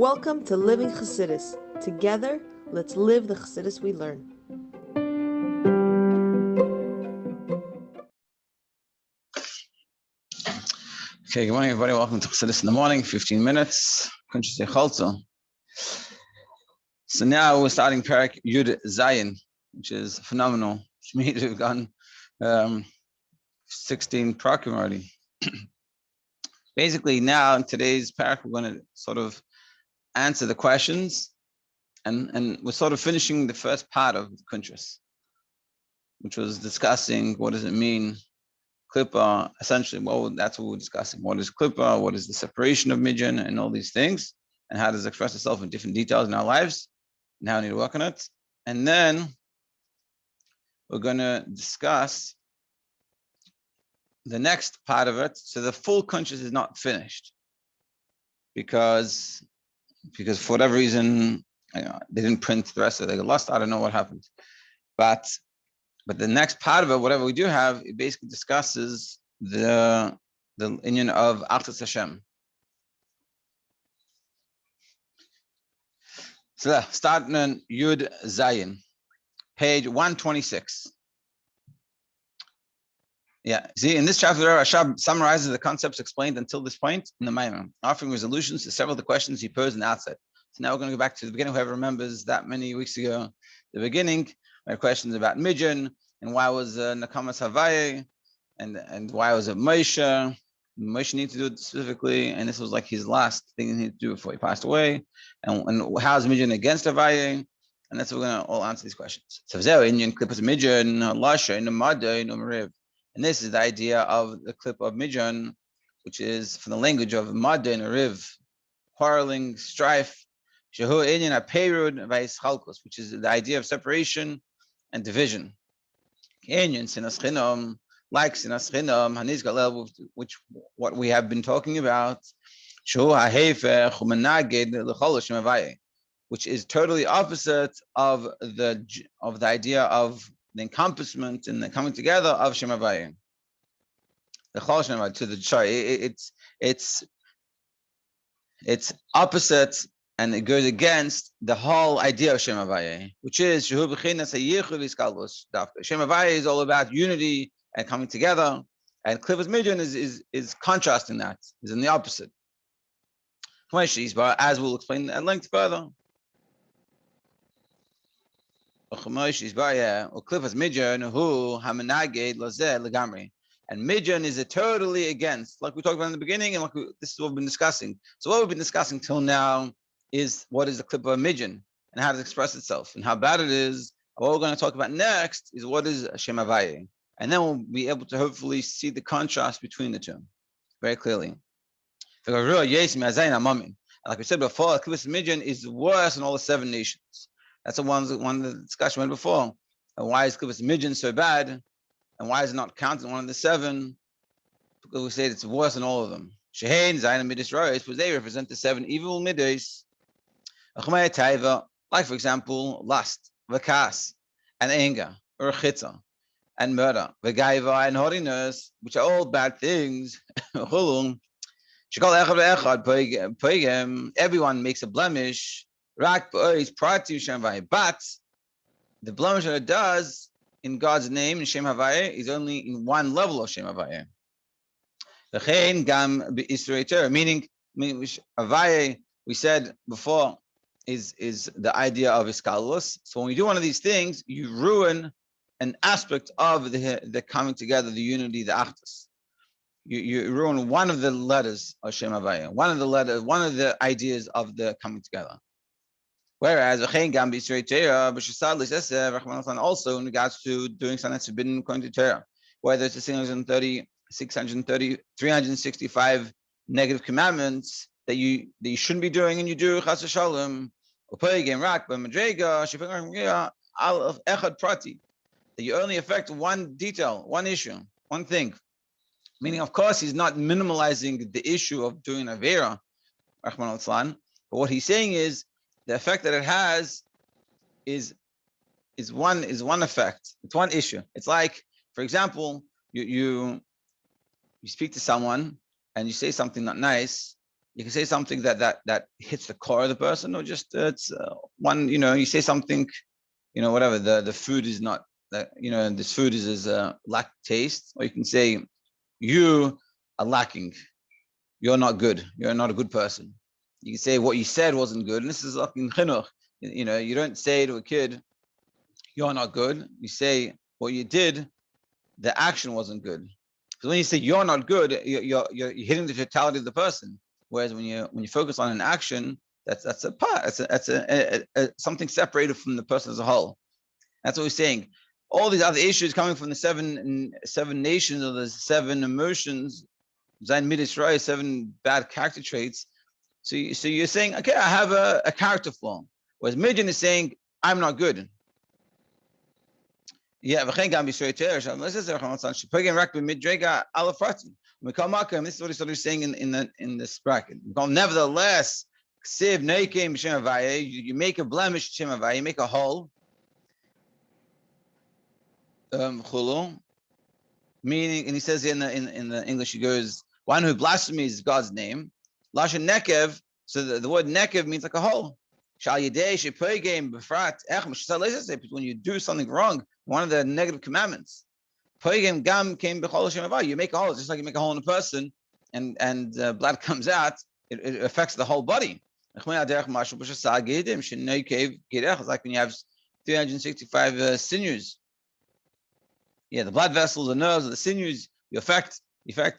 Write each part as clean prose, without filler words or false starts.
Welcome to Living Chassidus. Together, let's live the Chassidus we learn. Okay, good morning, everybody. Welcome to Chassidus in the morning, 15 minutes. Kuntres Heichaltzu. So now we're starting Parak Yud Zayin, which is phenomenal. Which means we've gone 16 Parakim already. Basically, now in today's Parak, we're going to sort of answer the questions, and we're sort of finishing the first part of Kuntres, which was discussing what does it mean, Klippa, essentially. Well, that's what we're discussing. What is Klippa? What is the separation of Midjan and all these things? And how does it express itself in different details in our lives? And how we need to work on it. And then we're going to discuss the next part of it. So the full Kuntres is not finished because for whatever reason, they didn't print the rest of it. They got lost. I don't know what happened. But the next part of it, whatever we do have, it basically discusses the union of Achdas Hashem. So starting on Yud Zayin, page 126. Yeah, see, in this chapter, Rebbe Rashab summarizes the concepts explained until this point in the maamer, offering resolutions to several of the questions he posed in the outset. So now we're going to go back to the beginning. Whoever remembers that many weeks ago, the beginning, we had questions about Midjan, and why was Nakamas Havaye, and why was it Moshe? Moshe needed to do it specifically, and this was like his last thing he needed to do before he passed away. And how is Midjan against Havaye? And that's what we're going to all answer these questions. So Indian clip is Midjan, Lasha, in the Mada, in the Mariv. And this is the idea of the clip of Midjan, which is from the language of Mada and Riv, quarreling, strife, Shehu Indian Aperud Heichaltzu, which is the idea of separation and division. Indian Sinas Chinam, like Sinas Chinam, Haniz Galel, which what we have been talking about, Shehu HaHefer Chumanaged L'Chol Shem, which is totally opposite of the idea of the encompassment and the coming together of Shem Havayim. The Chol Shem Havayim, to the sorry, it's opposite, and it goes against the whole idea of Shem Havayim, which is Shehu B'chinas HaYichud V'Iskalvus Dafka. Shem Havayim is all about unity and coming together, and Klivas Midjan is contrasting that, is in the opposite. As we'll explain at length further. And Midjan is totally against, like we talked about in the beginning, and this is what we've been discussing. So what we've been discussing till now is what is the clip of Midjan and how does it express itself and how bad it is. What we're going to talk about next is what is Shem Havayim, and then we'll be able to hopefully see the contrast between the two very clearly. Like we said before, clip of Midjan is worse than all the 7 nations. That's the one the discussion went before. And why is Klivas Midjan so bad? And why is it not counted in one of the 7? Because we say it's worse than all of them. Shehein, Zayin, and Midas Rois, because they represent the 7 evil Midas. Like, for example, lust, vakas, and anger, or chitza, and murder, v'gaiva, and haughtiness, which are all bad things. Everyone makes a blemish. But the blemish that it does in God's name in Shem Havayeh is only in one level of Shem Havayeh. Meaning Havayeh, we said before, is the idea of Iskalus. So when you do one of these things, you ruin an aspect of the coming together, the unity, the Achdus. You ruin one of the letters of Shem Havayeh, one of the ideas of the coming together. Whereas also in regards to doing something that's forbidden according to Torah, whether it's the 365 negative commandments that you shouldn't be doing and you do, chas v'shalom, that you only affect one detail, one issue, one thing. Meaning, of course, he's not minimalizing the issue of doing Avera, but what he's saying is the effect that it has is one effect. It's one issue. It's like, for example, you speak to someone and you say something not nice, You can say something that hits the core of the person, or just it's one. You say something. Whatever the food is not that. This food is lack taste, or you can say you are lacking. You're not good. You're not a good person. You can say what you said wasn't good, and this is like in chinuch. You don't say to a kid, "You're not good." You say what you did. The action wasn't good. Because when you say you're not good, you're hitting the totality of the person. Whereas when you focus on an action, that's a part. That's something separated from the person as a whole. That's what we're saying. All these other issues coming from the seven nations, or the seven emotions, Zayin Midas Raya, seven bad character traits. So you're saying, okay, I have a character flaw. Whereas Midyan is saying, I'm not good. Yeah, this is what he started saying in this bracket. Nevertheless, you make a blemish, you make a hole. Meaning, and he says in the English, he goes, one who blasphemes God's name. Lashon nekev, so the word nekev means like a hole. When you do something wrong, one of the negative commandments, you make a hole, just like you make a hole in a person, and blood comes out, it affects the whole body. It's like when you have 365 sinews. Yeah, the blood vessels, the nerves, the sinews. You affect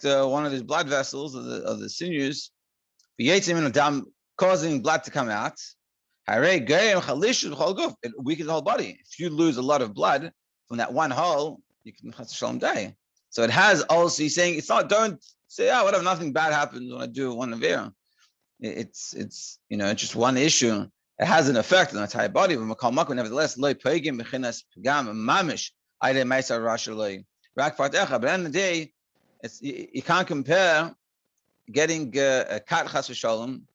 one of these blood vessels of the sinews, causing blood to come out. It weakens the whole body. If you lose a lot of blood from that one hole, you can die. So it has also, he's saying, it's not, don't say, whatever, nothing bad happens when I do one avera. It's just one issue. It has an effect on the entire body. But nevertheless, but at the end of the day, you can't compare getting a kat chas v'shalom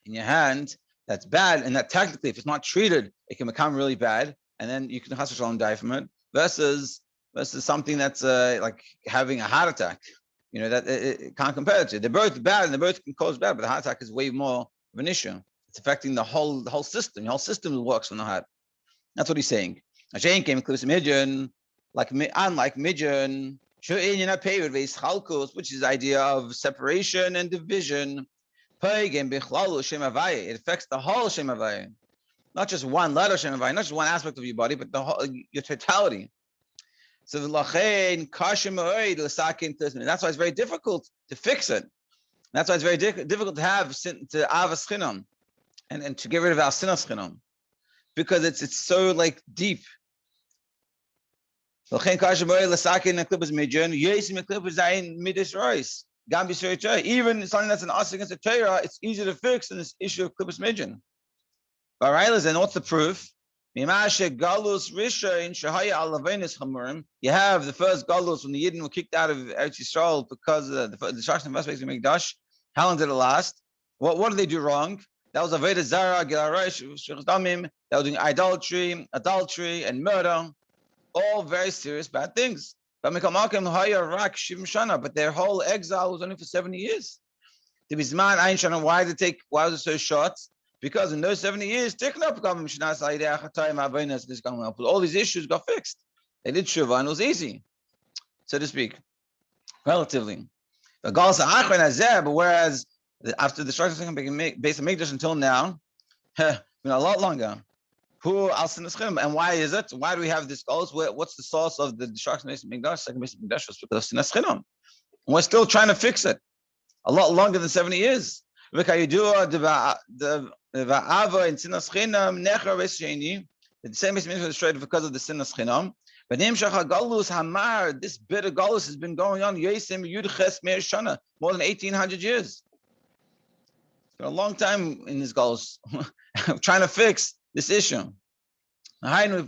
in your hand that's bad, and that technically, if it's not treated, it can become really bad, and then you can chas v'shalom die from it, versus something that's like having a heart attack. That it can't compare it to. They're both bad, and they both can cause bad, but the heart attack is way more of an issue. It's affecting the whole system. The whole system works from the heart. That's what he's saying. Hashem came close to Midyan, unlike Midyan, which is the idea of separation and division. It affects the whole Shem Havaya. Not just one letter Shem Havaya, not just one aspect of your body, but the whole, your totality. So that's why it's very difficult to fix it. That's why it's very difficult to have to avas chinam and to get rid of our sinas chinam, because it's so like deep. Even something that's an us against the Torah, it's easy to fix in this issue of klippus midyan. And what's the proof? You have the first galus when the Yidden were kicked out of Eretz Yisrael because the destruction of Vespex and Mikdash. How long did it last? What did they do wrong? That was Avodah Zara, Gilarosh, Damim. They were doing idolatry, adultery, and murder. All very serious bad things. But their whole exile was only for 70 years. Why was it so short? Because in those 70 years, all these issues got fixed. They did Shuvah and it was easy, so to speak, relatively. But whereas after the destruction of Beis Hamikdash until now, a lot longer. And why is it? Why do we have this galus? What's the source of the destruction of Beis Hamikdash? Second Beis Hamikdash was because of sinas chinam. We're still trying to fix it. A lot longer than 70 years. The Ava in sinas chinam necher v'sheni. The same Beis Hamikdash was destroyed because of the sinas chinam. But this bit of galus has been going on more than 1,800 years. It's been a long time in this galus, trying to fix this issue. And the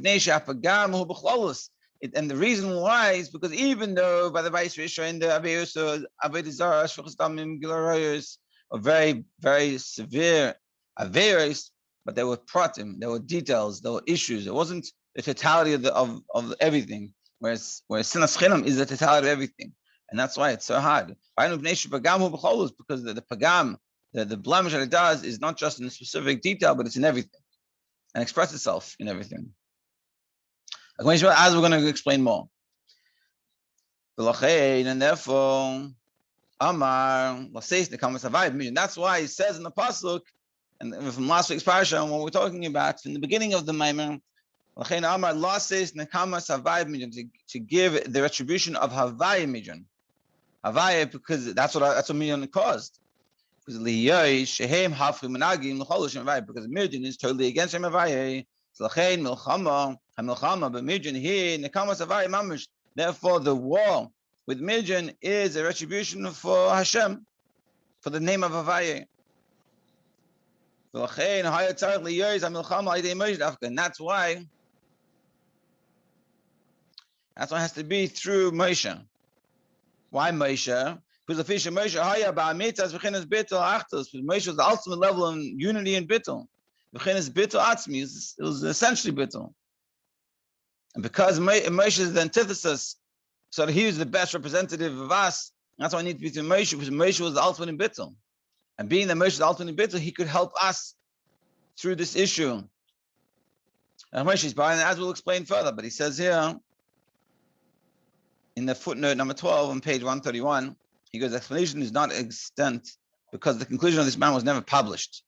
reason why is because even though by the Weiss and the Avodah Zarah, are very, very severe averos, but there were pratim, there were details, there were issues. It wasn't the totality of everything, whereas sinas chinam is the totality of everything, and that's why it's so hard. Because the pagam The blemish that it does is not just in a specific detail, but it's in everything and express itself in everything. As we're going to explain more. And therefore, Amar, that's why he says in the pasuk, and from last week's parasha, what we're talking about from the beginning of the maamer, to give the retribution of Havaya Midyan. Havaya, because that's what Midyan caused. Because Midyan is totally against Shem Havaya. Therefore, the war with Midyan is a retribution for Hashem, for the name of Havaya. And that's why it has to be through Moshe. Why Moshe? Because the Moshe was the ultimate level in unity and bittul. It was essentially bittul. And because Moshe is the antithesis, so he was the best representative of us, that's why I need to be to Moshe, because Moshe was the ultimate in bittul. And being that Moshe is the ultimate in bittul, he could help us through this issue. And Moshe is by, and as we'll explain further, but he says here, in the footnote number 12 on page 131, he goes, explanation is not extant because the conclusion of this man was never published.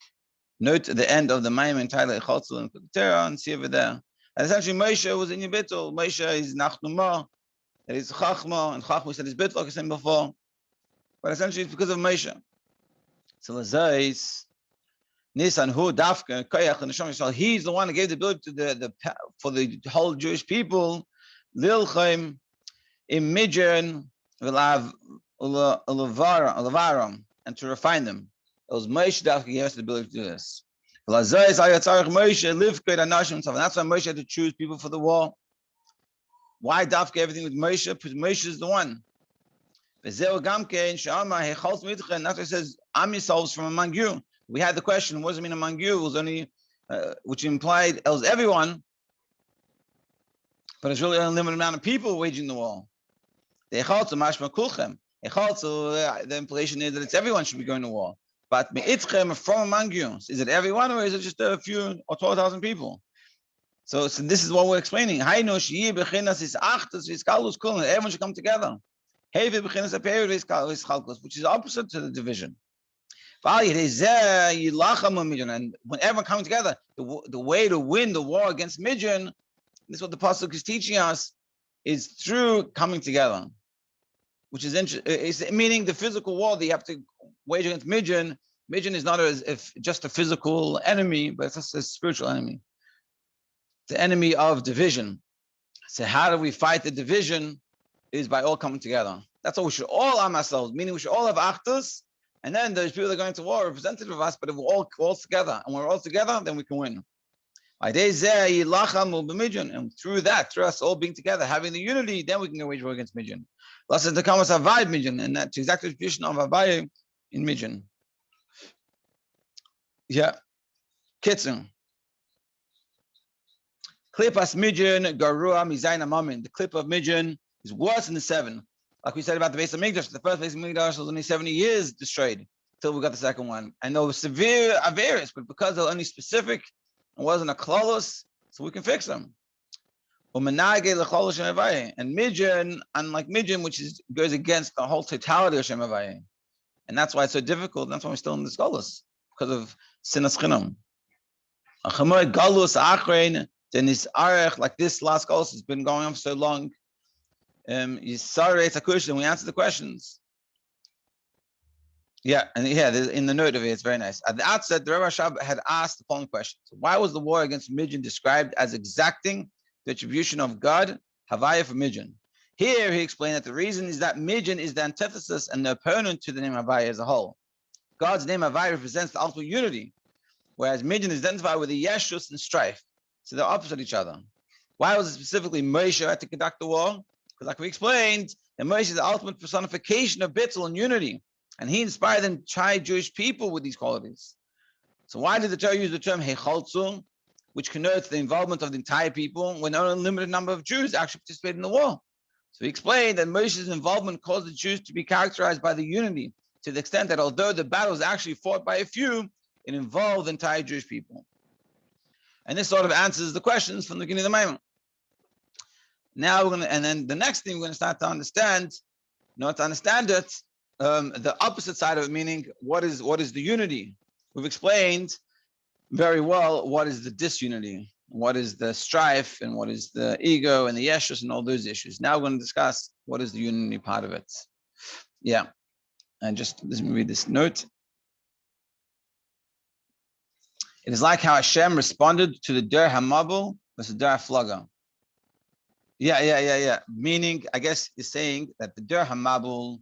Note the end of the maamer entitled Heichaltzu and Kuntres, and see over there. And essentially Moshe was in your bittul. Moshe is nachnuma, that is chachma, and chachma said is bittul, like I said before. But essentially it's because of Moshe. So Lazais, Nisan Hu Dafka, Koyach and Neshama Yisrael, he's the one who gave the ability to for the whole Jewish people, Lilchaim, in Midyan, Ulavaram, and to refine them. It was Moshe Dafka gave us the ability to do this. And that's why Moshe had to choose people for the war. Why Dafka everything with Moshe? Because Moshe is the one. And that's why it says, Am yourselves from among you. We had the question, what does it mean among you? It was only, which implied it was everyone, but it's really only a limited amount of people waging the war. The Heichaltzu, mashma kulchem. Heichaltzu, the implication is that it's everyone should be going to war. But me'itchem, from among you, is it everyone or is it just a few or 12,000 people? So this is what we're explaining. Everyone should come together. Which is opposite to the division. And when everyone comes together, the way to win the war against Midyan, this is what the pasuk is teaching us, is through coming together. Which is interesting, meaning the physical war that you have to wage against Midyan. Midyan is not just a physical enemy, but it's just a spiritual enemy. The enemy of division. So how do we fight the division? Is by all coming together. That's why we should all arm ourselves, meaning we should all have achdus, and then there's people that are going to war representative of us, but if we're all together, and we're all together, then we can win. And through that, through us all being together, having the unity, then we can go wage war against Midyan. That's the kamas Havai Midyan, and that's exactly the tradition of Havai in Midyan. Yeah. Kitzur. Klipas Midyan, Garua, Mizayin Amamin. The clip of Midyan is worse than the 7. Like we said about the base of Mikdash, the first base of Mikdash was only 70 years destroyed until we got the second one. And there was severe avarice, but because they're only specific and wasn't a klalos, so we can fix them. And Midyan, unlike Midyan, which goes against the whole totality of Shem Havaya. And that's why it's so difficult. That's why we're still in the skolos, because of sinas chinam. Then this arech, like this last skolos, has been going on for so long. And we answer the questions. Yeah, and yeah, in the note of it, it's very nice. At the outset, the Rebbe Rashab had asked the following question: why was the war against Midyan described as exacting the attribution of God, Havaya, for Midyan? Here, he explained that the reason is that Midyan is the antithesis and the opponent to the name Havaya as a whole. God's name Havaya represents the ultimate unity, whereas Midyan is identified with the yeshus and strife. So they're opposite each other. Why was it specifically Moshe who had to conduct the war? Because like we explained, that Moshe is the ultimate personification of bittul and unity. And he inspired the entire Jewish people with these qualities. So why did the Torah use the term Heichaltzu, which connotes the involvement of the entire people, when only a limited number of Jews actually participated in the war? So he explained that Moshe's involvement caused the Jews to be characterized by the unity. to the extent that although the battle was actually fought by a few, it involved the entire Jewish people. And this sort of answers the questions from the beginning of the maamer. Now and then the next thing we're going to start to understand, not to understand it, the opposite side of it, meaning what is the unity? We've explained very well what is the disunity, what is the strife, and what is the ego and the yeshus and all those issues. Now we're going to discuss what is the unity part of it. Yeah, and just let me read this note. It is like how Hashem responded to the Der Hamabel versus Der Haflaga. Yeah. Meaning, I guess he's saying that the Der Hamabel,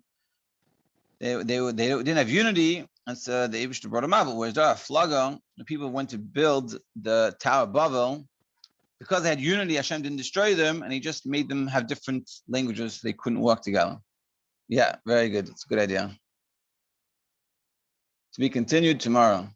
they didn't have unity, and so the Eibushter brought a Mabel. Whereas Der Haflaga, the people went to build the Tower of Babel, because they had unity, Hashem didn't destroy them, and he just made them have different languages. They couldn't work together. Yeah, very good. It's a good idea. To be continued tomorrow.